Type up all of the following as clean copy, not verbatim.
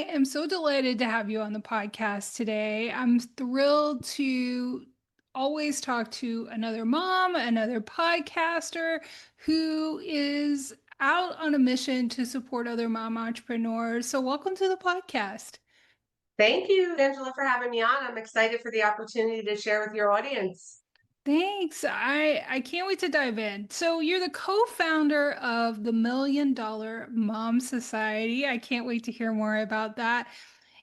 am so delighted to have you on the podcast today. I'm thrilled to always talk to another mom, another podcaster who is out on a mission to support other mom entrepreneurs. So, welcome to the podcast. Thank you, Angela, for having me on. I'm excited for the opportunity to share with your audience. Thanks. I can't wait to dive in. So you're the co-founder of the $1 Million Mom Society. I can't wait to hear more about that.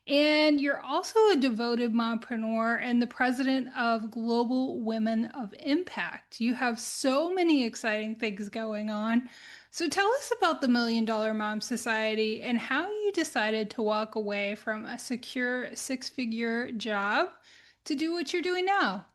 And you're also a devoted mompreneur and the president of Global Women of Impact. You have so many exciting things going on. So tell us about the $1 Million Mom Society and how you decided to walk away from a secure six-figure job to do what you're doing now.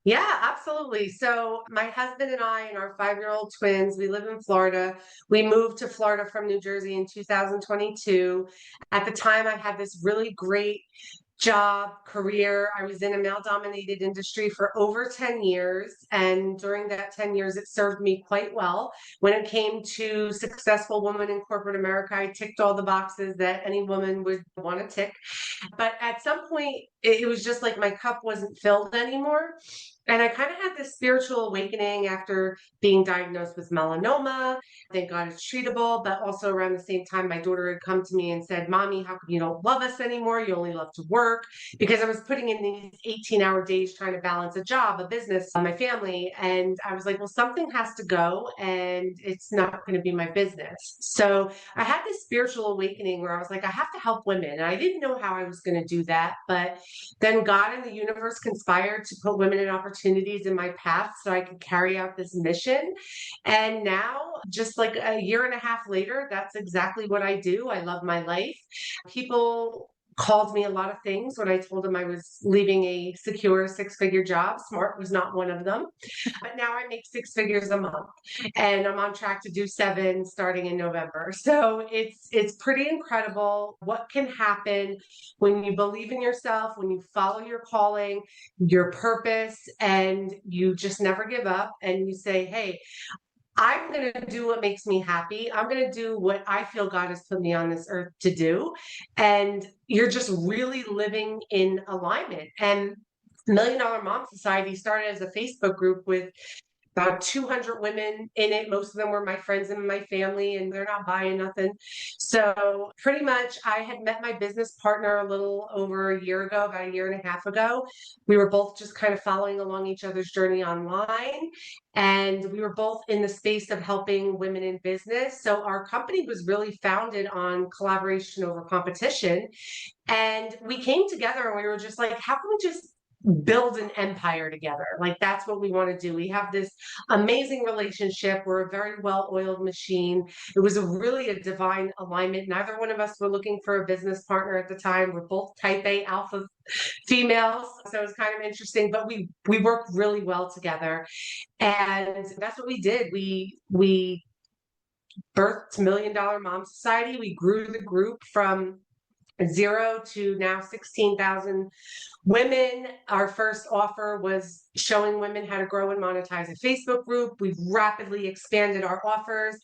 Yeah, absolutely. So, my husband and I and our 5-year-old twins, we live in Florida. We moved to Florida from New Jersey in 2022. At the time, I had this really great job, career. I was in a male-dominated industry for over 10 years, and during that 10 years, it served me quite well. When it came to successful woman in corporate America, I ticked all the boxes that any woman would want to tick. But at some point, it was just like my cup wasn't filled anymore. And I kind of had this spiritual awakening after being diagnosed with melanoma. Thank God it's treatable. But also around the same time, my daughter had come to me and said, Mommy, how come you don't love us anymore? You only love to work. Because I was putting in these 18-hour days trying to balance a job, a business, my family. And I was like, well, something has to go and it's not going to be my business. So I had this spiritual awakening where I was like, I have to help women. And I didn't know how I was going to do that. But then God and the universe conspired to put women in opportunities in my path so I could carry out this mission. And now, just like a year and a half later, that's exactly what I do. I love my life. People called me a lot of things when I told them I was leaving a secure six-figure job. Smart was not one of them. But now I make six figures a month and I'm on track to do seven starting in November. So it's pretty incredible what can happen when you believe in yourself, when you follow your calling, your purpose, and you just never give up and you say, hey, I'm going to do what makes me happy. I'm going to do what I feel God has put me on this earth to do. And you're just really living in alignment. And $1 Million Mom Society started as a Facebook group with about 200 women in it. Most of them were my friends and my family, and they're not buying nothing. So, pretty much, I had met my business partner a little over a year ago, about a year and a half ago. We were both just kind of following along each other's journey online, and we were both in the space of helping women in business. So, our company was really founded on collaboration over competition. And we came together and we were just like, how can we just build an empire together? Like, that's what we want to do. We have this amazing relationship. We're a very well-oiled machine. It was really a divine alignment. Neither one of us were looking for a business partner at the time. We're both type A alpha females. So it was kind of interesting, but we worked really well together. And that's what we did. We birthed $1 Million Mom Society. We grew the group from zero to now 16,000 women. Our first offer was showing women how to grow and monetize a Facebook group. We've rapidly expanded our offers.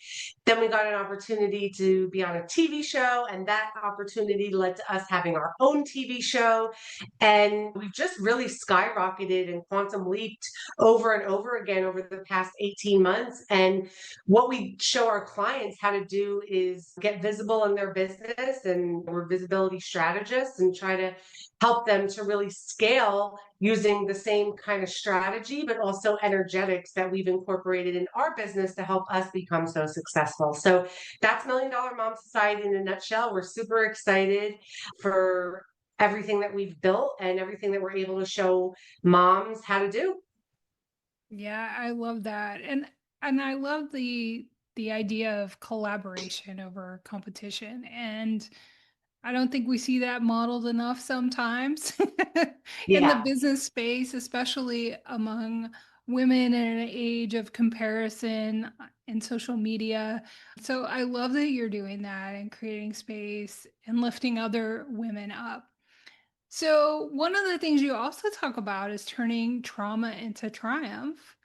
Then we got an opportunity to be on a TV show, and that opportunity led to us having our own TV show. And we've just really skyrocketed and quantum leaped over and over again over the past 18 months. And what we show our clients how to do is get visible in their business, and we're visibility strategists and try to help them to really scale using the same kind of strategy, but also energetics that we've incorporated in our business to help us become so successful. So that's $1 Million Mom Society in a nutshell. We're super excited for everything that we've built and everything that we're able to show moms how to do. Yeah, I love that. And I love the idea of collaboration over competition. And I don't think we see that modeled enough sometimes in the Yeah. business space, especially among women in an age of comparison in social media. So I love that you're doing that and creating space and lifting other women up. So, one of the things you also talk about is turning trauma into triumph.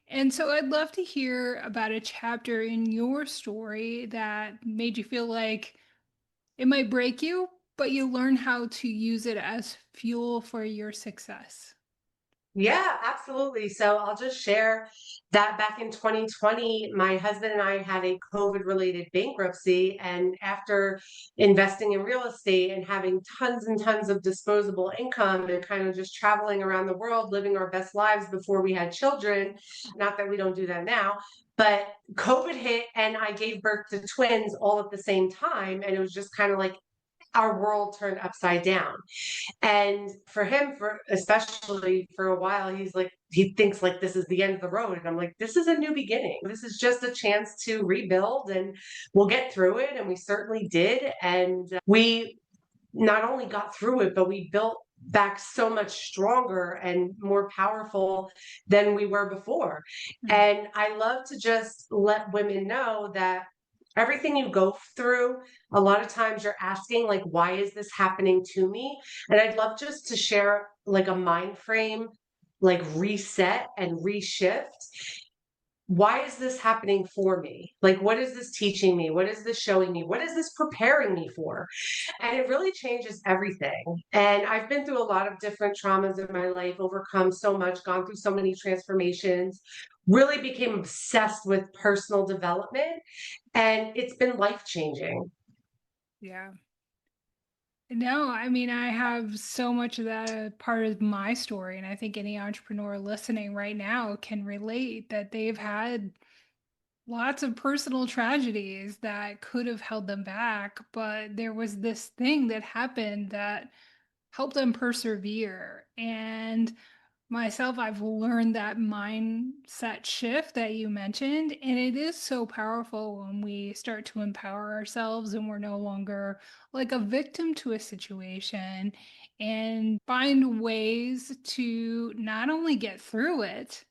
And so, I'd love to hear about a chapter in your story that made you feel like it might break you, but you learn how to use it as fuel for your success. Yeah, absolutely. So I'll just share that back in 2020, my husband and I had a COVID related bankruptcy. And after investing in real estate and having tons and tons of disposable income and kind of just traveling around the world, living our best lives before we had children, not that we don't do that now, but COVID hit and I gave birth to twins all at the same time. And it was just kind of like our world turned upside down. And for him, for especially for a while, he's like, he thinks like this is the end of the road. And I'm like, this is a new beginning. This is just a chance to rebuild and we'll get through it. And we certainly did. And we not only got through it, but we built back so much stronger and more powerful than we were before. Mm. And I love to just let women know that everything you go through, a lot of times you're asking, like, why is this happening to me? And I'd love just to share like a mind frame, like reset and reshift. Why is this happening for me? Like, what is this teaching me? What is this showing me? What is this preparing me for? And it really changes everything. And I've been through a lot of different traumas in my life, overcome so much, gone through so many transformations, really became obsessed with personal development. And it's been life changing. Yeah. No, I mean, I have so much of that part of my story, and I think any entrepreneur listening right now can relate that they've had lots of personal tragedies that could have held them back, but there was this thing that happened that helped them persevere. And myself, I've learned that mindset shift that you mentioned, and it is so powerful when we start to empower ourselves and we're no longer like a victim to a situation and find ways to not only get through it,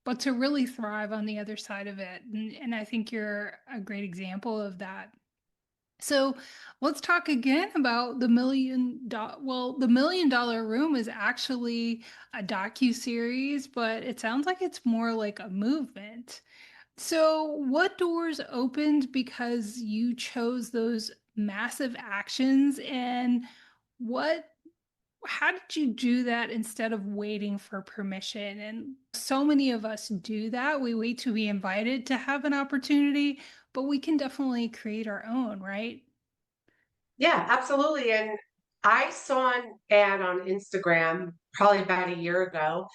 but to really thrive on the other side of it. And I think you're a great example of that. So let's talk again about the $1 million room is actually a docu-series, but it sounds like it's more like a movement. So what doors opened because you chose those massive actions, and what how did you do that instead of waiting for permission? And so many of us do that. We wait to be invited to have an opportunity, but we can definitely create our own, right? Yeah, absolutely. And I saw an ad on Instagram probably about a year ago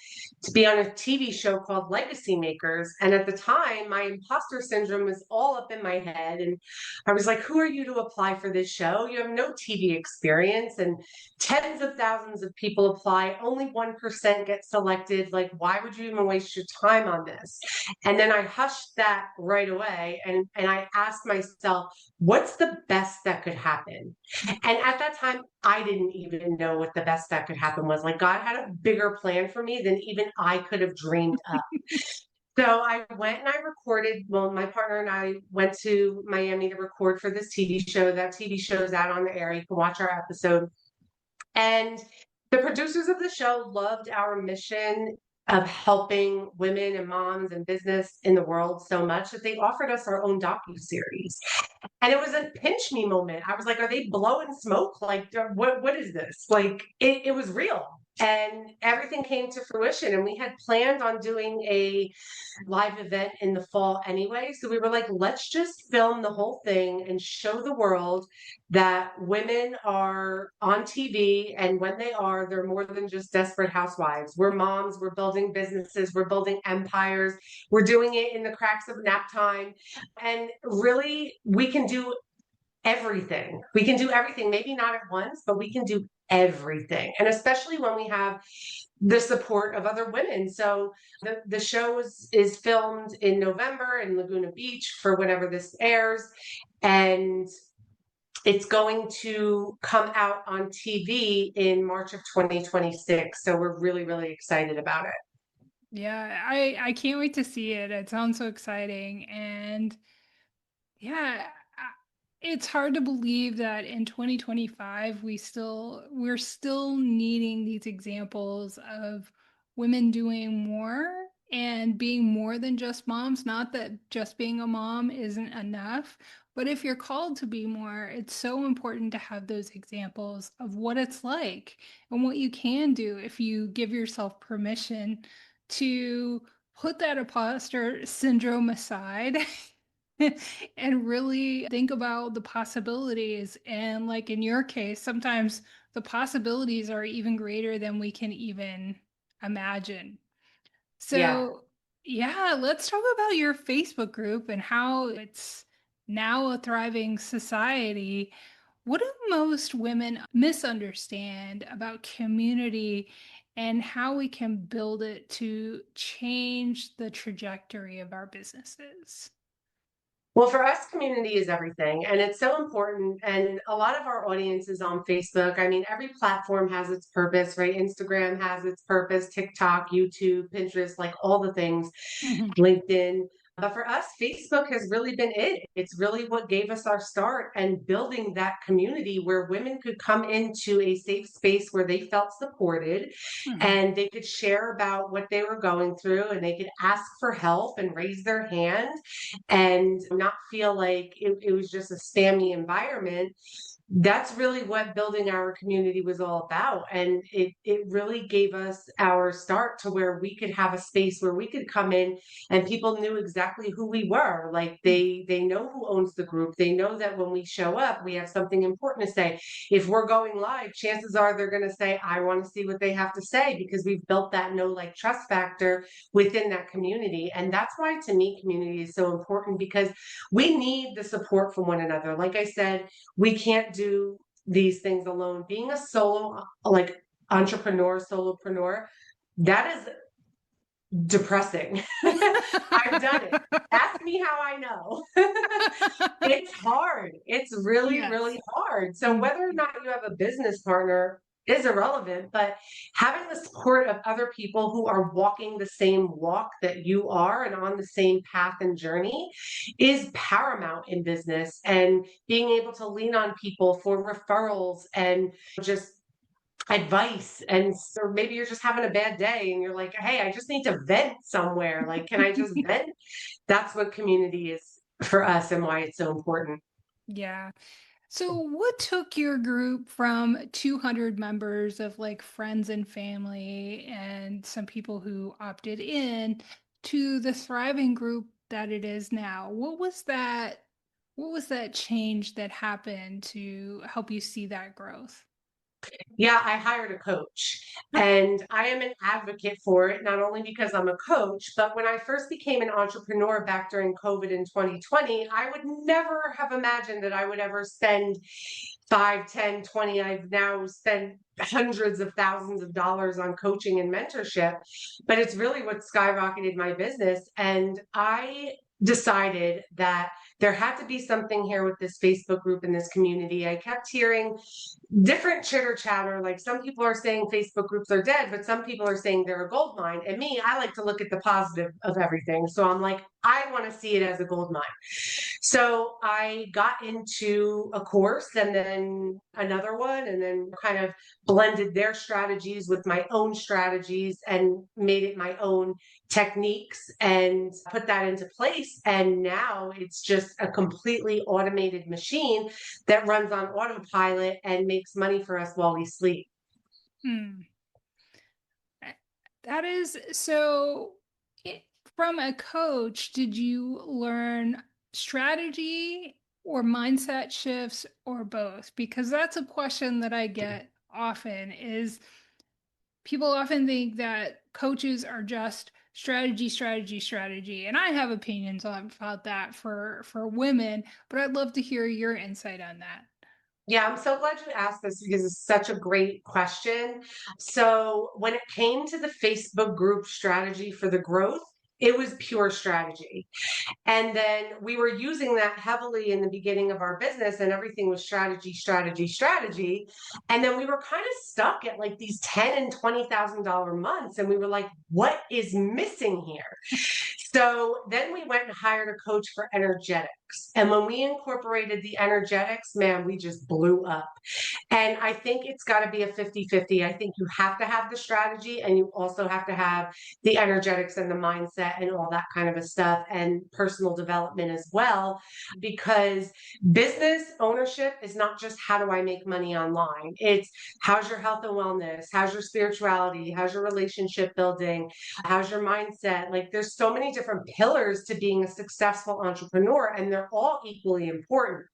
to be on a TV show called Legacy Makers. And at the time, my imposter syndrome was all up in my head. And I was like, who are you to apply for this show? You have no TV experience, and tens of thousands of people apply. Only 1% get selected. Like, why would you even waste your time on this? And then I hushed that right away. And I asked myself, what's the best that could happen? And at that time, I didn't even know what the best that could happen was. Like, God had a bigger plan for me than even I could have dreamed up. So I went and I recorded. Well, my partner and I went to Miami to record for this TV show. That TV show is out on the air. You can watch our episode. And the producers of the show loved our mission of helping women and moms and business in the world so much that they offered us our own docu-series. And it was a pinch me moment. I was like, are they blowing smoke? Like, what is this? Like, it was real. And everything came to fruition. And we had planned on doing a live event in the fall anyway. So we were like, let's just film the whole thing and show the world that women are on TV. And when they are, they're more than just desperate housewives. We're moms, we're building businesses, we're building empires, we're doing it in the cracks of nap time. And really, we can do everything. We can do everything, maybe not at once, but we can do everything. And especially when we have the support of other women. So the show is filmed in November in Laguna Beach for whenever this airs. And it's going to come out on TV in March of 2026. So we're really, really excited about it. Yeah, I can't wait to see it. It sounds so exciting. And yeah, it's hard to believe that in 2025 we're still needing these examples of women doing more and being more than just moms. Not that just being a mom isn't enough, But if you're called to be more, it's so important to have those examples of what it's like and what you can do if you give yourself permission to put that imposter syndrome aside and really think about the possibilities. And like in your case, sometimes the possibilities are even greater than we can even imagine. Yeah. So, yeah, let's talk about your Facebook group and how it's now a thriving society. What do most women misunderstand about community and how we can build it to change the trajectory of our businesses? Well, for us, community is everything, and it's so important. And a lot of our audience is on Facebook. I mean, every platform has its purpose, right? Instagram has its purpose, TikTok, YouTube, Pinterest, like all the things, Mhm. LinkedIn. But for us, Facebook has really been it. It's really what gave us our start and building that community where women could come into a safe space where they felt supported Mhm. and they could share about what they were going through and they could ask for help and raise their hand and not feel like it was just a spammy environment. That's really what building our community was all about. And it really gave us our start to where we could have a space where we could come in and people knew exactly who we were. Like they know who owns the group. They know that when we show up, we have something important to say. If we're going live, chances are they're going to say, I want to see what they have to say, because we've built that know, like, trust factor within that community. And that's why, to me, community is so important, because we need the support from one another. Like I said, we can't do these things alone. Being a solo, like, entrepreneur, solopreneur, that is depressing. I've done it. Ask me how I know. It's hard. It's really, Yes. really hard. So Mhm. whether or not you have a business partner is irrelevant, but having the support of other people who are walking the same walk that you are and on the same path and journey is paramount in business. And being able to lean on people for referrals and just advice, and or maybe you're just having a bad day and you're like, hey, I just need to vent somewhere, like, can I just vent? That's what community is for us and why it's so important. Yeah. So, what took your group from 200 members of like friends and family and some people who opted in to the thriving group that it is now? What was that? What was that change that happened to help you see that growth? Yeah, I hired a coach, and I am an advocate for it, not only because I'm a coach, but when I first became an entrepreneur back during COVID in 2020, I would never have imagined that I would ever spend 5, 10, 20. I've now spent hundreds of thousands of dollars on coaching and mentorship, but it's really what skyrocketed my business. And I decided that there had to be something here with this Facebook group and this community. I kept hearing different chitter chatter. Like, some people are saying Facebook groups are dead, but some people are saying they're a gold mine. And me, I like to look at the positive of everything. So I'm like, I want to see it as a gold mine. So I got into a course and then another one, and then kind of blended their strategies with my own strategies and made it my own techniques and put that into place. And now it's just a completely automated machine that runs on autopilot and makes money for us while we sleep. Hmm. Eh, That is so. i- From a coach, did you learn strategy or mindset shifts or both? Because that's a question that I get often is people often think that coaches are just strategy, strategy, strategy. And I have opinions about that for women, but I'd love to hear your insight on that. Yeah, I'm so glad you asked this because it's such a great question. So, when it came to the Facebook group strategy for the growth, it was pure strategy. And then we were using that heavily in the beginning of our business, and everything was strategy, strategy, strategy. And then we were kind of stuck at like these $10 and $20,000 months. And we were like, what is missing here? So then we went and hired a coach for energetics. energetics. And when we incorporated the energetics, man, we just blew up. And I think it's got to be a 50-50. I think you have to have the strategy and you also have to have the energetics and the mindset and all that kind of a stuff and personal development as well. Because business ownership is not just how do I make money online? It's how's your health and wellness? How's your spirituality? How's your relationship building? How's your mindset? Like there's so many different pillars to being a successful entrepreneur, and they're all equally important.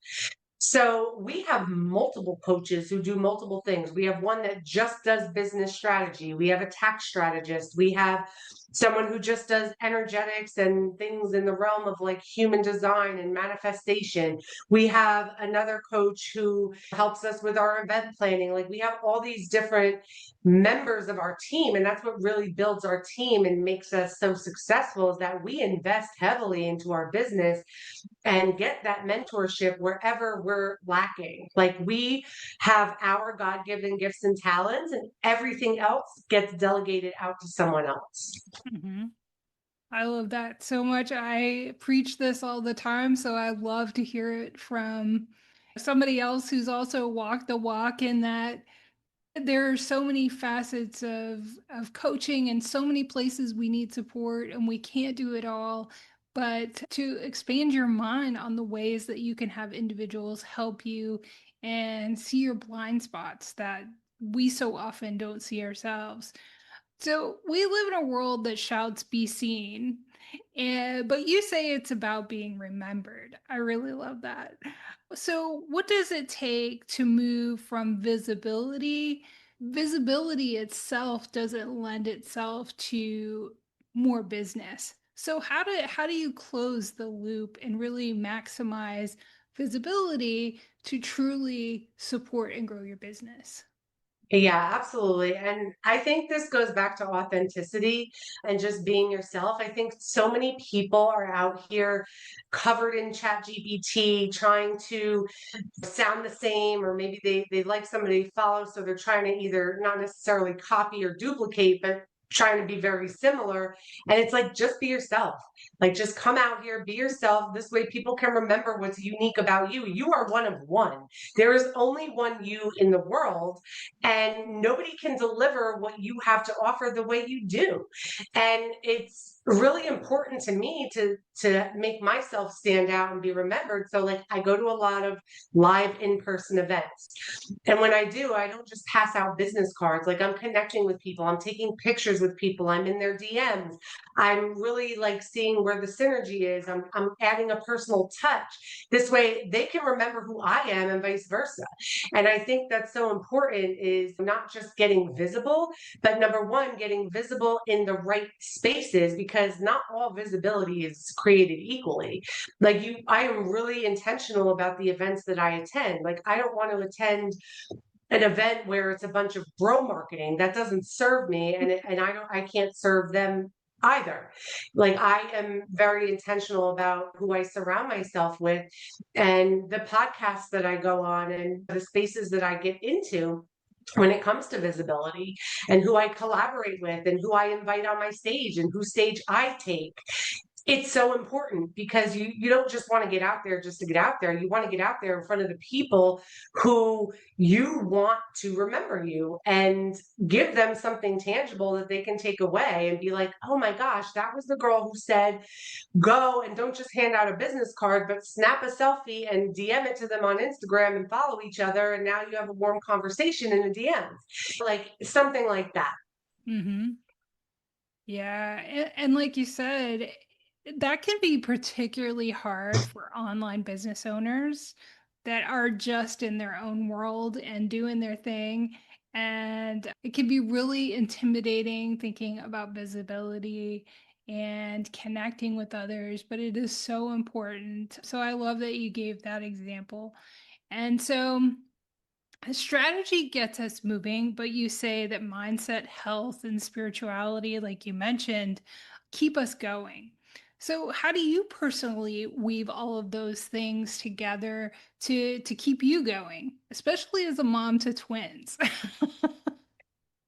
So we have multiple coaches who do multiple things. We have one that just does business strategy. We have a tax strategist. We have someone who just does energetics and things in the realm of like human design and manifestation. We have another coach who helps us with our event planning. Like we have all these different members of our team, and that's what really builds our team and makes us so successful, is that we invest heavily into our business and get that mentorship wherever we're lacking. Like we have our God-given gifts and talents, and everything else gets delegated out to someone else. Hmm. I love that so much. I preach this all the time, so I love to hear it from somebody else who's also walked the walk, in that there are so many facets of coaching and so many places we need support, and we can't do it all. But to expand your mind on the ways that you can have individuals help you and see your blind spots that we so often don't see ourselves. So we live in a world that shouts be seen, and but you say it's about being remembered. I really love that. So what does it take to move from visibility? Visibility itself doesn't lend itself to more business. So how do you close the loop and really maximize visibility to truly support and grow your business? Yeah, absolutely. And I think this goes back to authenticity and just being yourself. I think so many people are out here covered in chat GPT trying to sound the same, or maybe they like somebody they follow, so they're trying to either not necessarily copy or duplicate, but trying to be very similar. And it's like, just be yourself. Like just come out here, be yourself. This way people can remember what's unique about you. You are one of one. There is only one you in the world, and nobody can deliver what you have to offer the way you do. And it's really important to me to make myself stand out and be remembered. So like I go to a lot of live in-person events. And when I do, I don't just pass out business cards. Like I'm connecting with people, I'm taking pictures with people, I'm in their DMs. I'm really like seeing where the synergy is. I'm adding a personal touch. This way they can remember who I am and vice versa. And I think that's so important, is not just getting visible, but number one, getting visible in the right spaces, because not all visibility is created equally. Like I am really intentional about the events that I attend. Like I don't want to attend an event where it's a bunch of bro marketing that doesn't serve me, and I can't serve them either. Like I am very intentional about who I surround myself with, and the podcasts that I go on and the spaces that I get into when it comes to visibility, and who I collaborate with and who I invite on my stage and whose stage I take. It's so important, because you don't just want to get out there just to get out there. You want to get out there in front of the people who you want to remember you, and give them something tangible that they can take away and be like, oh my gosh, that was the girl who said go and don't just hand out a business card, but snap a selfie and DM it to them on Instagram and follow each other, and now you have a warm conversation in the DMs. Like something like that. Hmm. Yeah, and like you said, that can be particularly hard for online business owners that are just in their own world and doing their thing. And it can be really intimidating thinking about visibility and connecting with others, but it is so important. So I love that you gave that example. And so strategy gets us moving, but you say that mindset, health, and spirituality, like you mentioned, keep us going. So, how do you personally weave all of those things together to keep you going, especially as a mom to twins?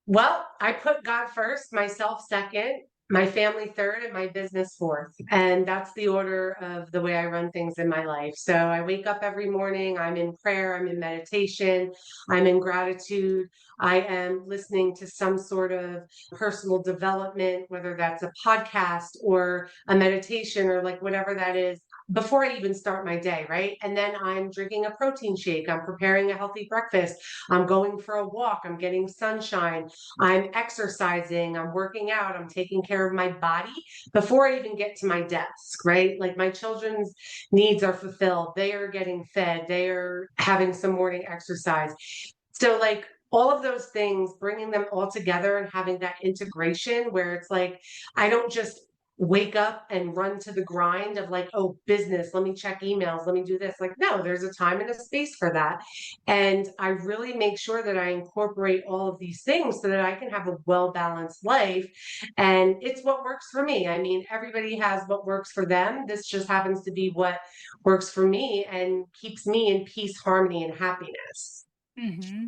Well, I put God first, myself second. my family third, and my business fourth. And that's the order of the way I run things in my life. So I wake up every morning, I'm in prayer, I'm in meditation, I'm in gratitude. I am listening to some sort of personal development, whether that's a podcast or a meditation or like whatever that is, before I even start my day, right? And then I'm drinking a protein shake, I'm preparing a healthy breakfast, I'm going for a walk, I'm getting sunshine, I'm exercising, I'm working out, I'm taking care of my body before I even get to my desk, right? Like my children's needs are fulfilled, they are getting fed, they are having some morning exercise. So, like, all of those things, bringing them all together and having that integration where it's like, I don't just wake up and run to the grind of like, oh, business, let me check emails, let me do this. Like, no, there's a time and a space for that. And I really make sure that I incorporate all of these things so that I can have a well balanced life. And it's what works for me. I mean, everybody has what works for them. This just happens to be what works for me and keeps me in peace, harmony, and happiness. Hmm.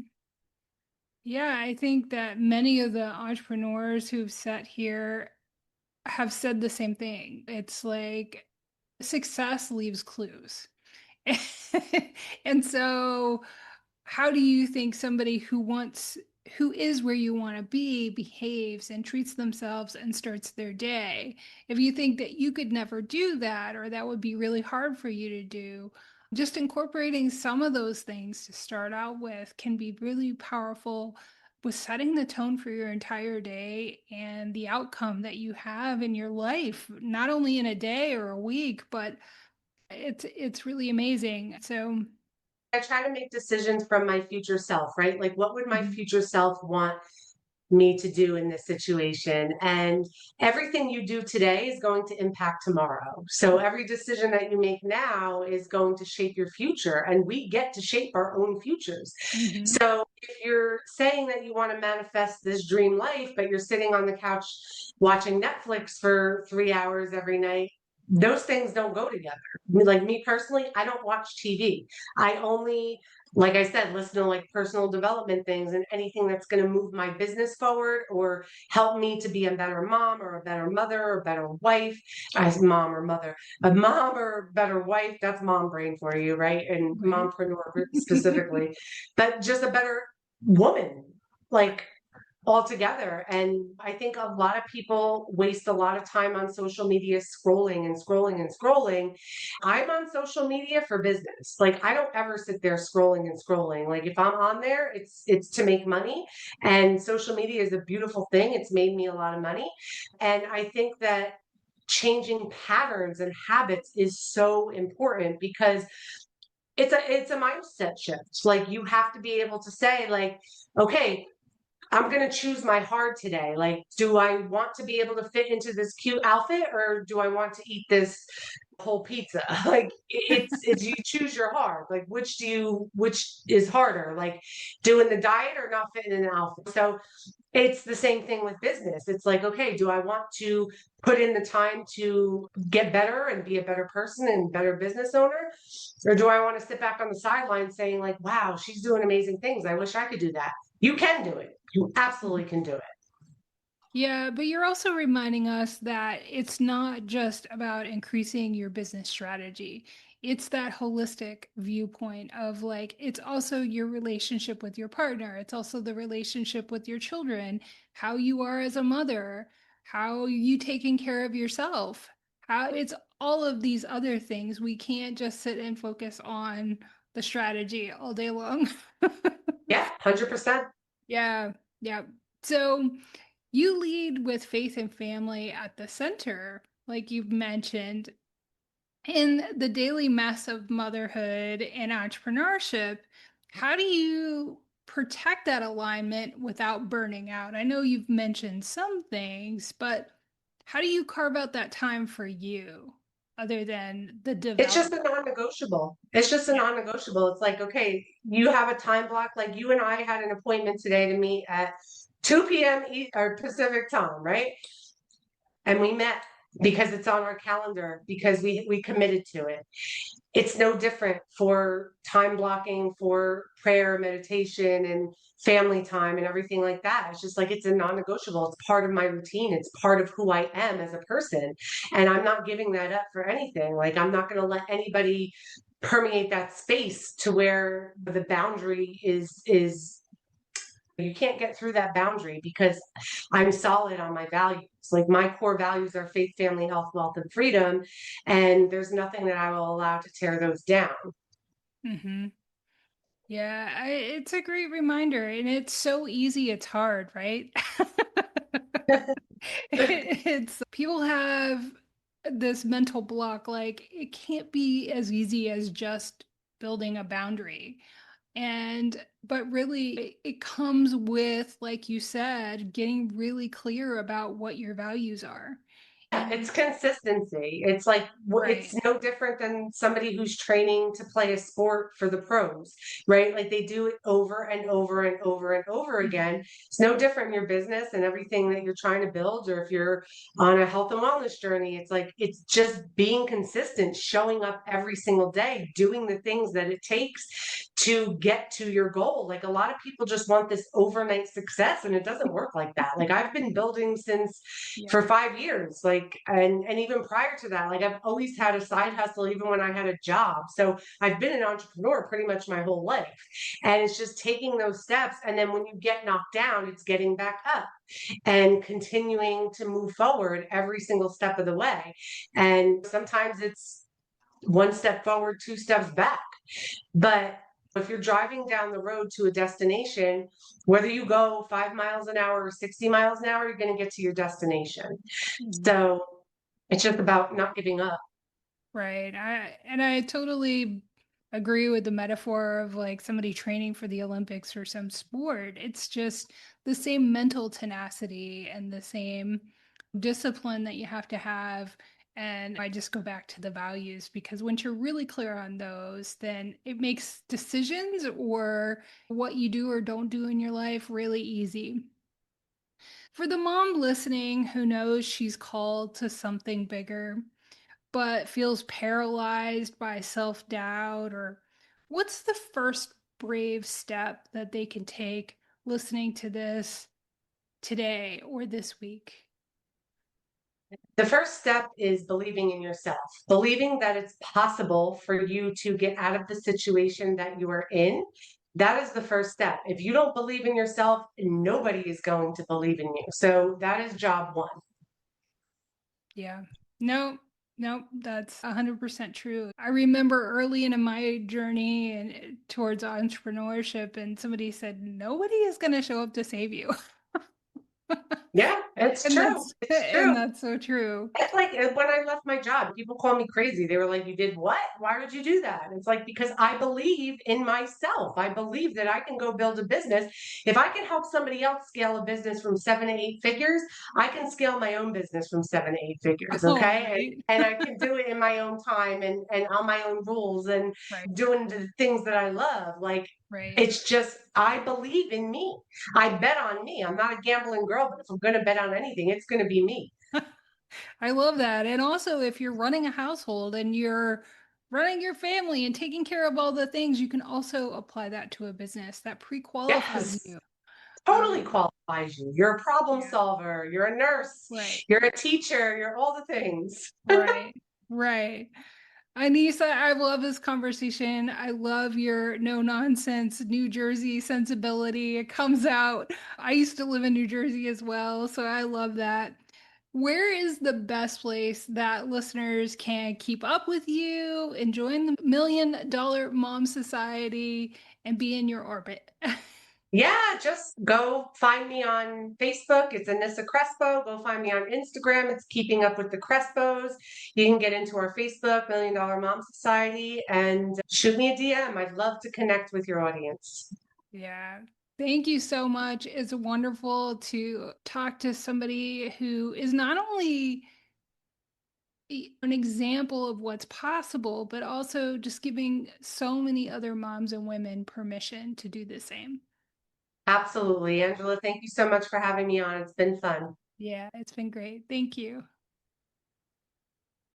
Yeah, I think that many of the entrepreneurs who've sat here have said the same thing. It's like success leaves clues. And so how do you think somebody who is where you want to be behaves and treats themselves and starts their day? If you think that you could never do that or that would be really hard for you to do, just incorporating some of those things to start out with can be really powerful with setting the tone for your entire day and the outcome that you have in your life, not only in a day or a week, but it's really amazing. So, I try to make decisions from my future self, right? Like, what would my mhm, future self want me to do in this situation? And everything you do today is going to impact tomorrow. So, every decision that you make now is going to shape your future, and we get to shape our own futures. mhm, So, if you're saying that you want to manifest this dream life, but you're sitting on the couch watching Netflix for 3 hours every night, those things don't go together. Like me personally, I don't watch TV. I only, like I said, listen to like personal development things and anything that's going to move my business forward or help me to be a better mom or a better mother or a better wife. As mom or mother, a mom or better wife, that's mom brain for you, right? And right. mompreneur specifically, but just a better woman. Like altogether. And I think a lot of people waste a lot of time on social media scrolling and scrolling and scrolling. I'm on social media for business. Like I don't ever sit there scrolling and scrolling. Like if I'm on there, it's to make money. And social media is a beautiful thing. It's made me a lot of money. And I think that changing patterns and habits is so important because it's a mindset shift. Like you have to be able to say like, okay, I'm going to choose my hard today. Like, do I want to be able to fit into this cute outfit or do I want to eat this whole pizza? Like, it's you choose your hard. Like, which is harder? Like, doing the diet or not fitting in an outfit? So, it's the same thing with business. It's like, okay, do I want to put in the time to get better and be a better person and better business owner? Or do I want to sit back on the sidelines saying, like, wow, she's doing amazing things. I wish I could do that. You can do it. You absolutely can do it. Yeah, but you're also reminding us that it's not just about increasing your business strategy. It's that holistic viewpoint of like, it's also your relationship with your partner. It's also the relationship with your children, how you are as a mother, how you taking care of yourself, how it's all of these other things. We can't just sit and focus on the strategy all day long. Yeah, 100%. Yeah, yeah. So you lead with faith and family at the center, like you've mentioned, in the daily mess of motherhood and entrepreneurship. How do you protect that alignment without burning out? I know you've mentioned some things, but how do you carve out that time for you other than the It's just development? a non-negotiable. It's just a Yeah. non-negotiable. It's like, okay, you have a time block. Like you and I had an appointment today to meet at 2 p.m. Or Pacific time, right? And we met. because it's on our calendar, because we committed to it. It's no different for time blocking for prayer, meditation, and family time and everything like that. It's just like it's a non-negotiable. It's part of my routine. It's part of who I am as a person. And I'm not giving that up for anything. Like I'm not going to let anybody permeate that space to where the boundary is you can't get through that boundary because I'm solid on my values. Like my core values are faith, family, health, wealth, and freedom. And there's nothing that I will allow to tear those down. Hmm. Yeah, it's a great reminder, and it's so easy, it's hard, right? It's people have this mental block, like it can't be as easy as just building a boundary. And but really it comes with, like you said, getting really clear about what your values are. It's And consistency. It's like it's right. no different than somebody who's training to play a sport for the pros, right? Like they do it over and over and over and over again. Mhm. It's no different in your business and everything that you're trying to build, or if you're on a health and wellness journey. It's like it's just being consistent, showing up every single day, doing the things that it takes to get to your goal. Like a lot of people just want this overnight success, and it doesn't work like that. Like I've been building since Yeah. for 5 years, like and even prior to that, like I've always had a side hustle even when I had a job. So I've been an entrepreneur pretty much my whole life, and it's just taking those steps, and then when you get knocked down, it's getting back up and continuing to move forward every single step of the way. And sometimes it's one step forward, two steps back, but if you're driving down the road to a destination, whether you go 5 miles an hour or 60 miles an hour, you're going to get to your destination. Mhm. So it's just about not giving up. Right. I totally agree with the metaphor of like somebody training for the Olympics or some sport. It's just the same mental tenacity and the same discipline that you have to have. And I just go back to the values, because once you're really clear on those, then it makes decisions or what you do or don't do in your life really easy. For the mom listening who knows she's called to something bigger, but feels paralyzed by self doubt, or what's the first brave step that they can take listening to this today or this week? The first step is believing in yourself, believing that it's possible for you to get out of the situation that you are in. That is the first step. If you don't believe in yourself, nobody is going to believe in you. So that is job one. Yeah. No, no, that's 100% true. I remember early in my journey and towards entrepreneurship, and somebody said, nobody is going to show up to save you. Yeah, it's And true. that's It's and true. that's so true. It's like when I left my job, people call me crazy. They were like, "You did what? Why would you do that?" And it's like, because I believe in myself. I believe that I can go build a business. If I can help somebody else scale a business from 7 to 8 figures, I can scale my own business from 7 to 8 figures. All Okay. right. And I can do it in my own time and on my own rules and Right. doing the things that I love. Like, Right. it's just, I believe in me. I bet on me. I'm not a gambling girl, but if I'm going to bet on anything, it's going to be me. I love that. And also, if you're running a household and you're running your family and taking care of all the things, you can also apply that to a business that pre-qualifies Yes. you. Totally Um, qualifies you. You're a problem yeah, solver, you're a nurse, right, you're a teacher, you're all the things. right, right. Anisa, I love this conversation. I love your no nonsense New Jersey sensibility. It comes out. I used to live in New Jersey as well, so I love that. Where is the best place that listeners can keep up with you, enjoying the $1 million Mom Society, and be in your orbit? Yeah, just go find me on Facebook. It's Anisa Crespo. Go find me on Instagram. It's Keeping Up with the Crespos. You can get into our Facebook, $1 Million Mom Society, and shoot me a DM. I'd love to connect with your audience. Yeah. Thank you so much. It's wonderful to talk to somebody who is not only an example of what's possible, but also just giving so many other moms and women permission to do the same. Absolutely. Angela, thank you so much for having me on. It's been fun. Yeah, it's been great. Thank you.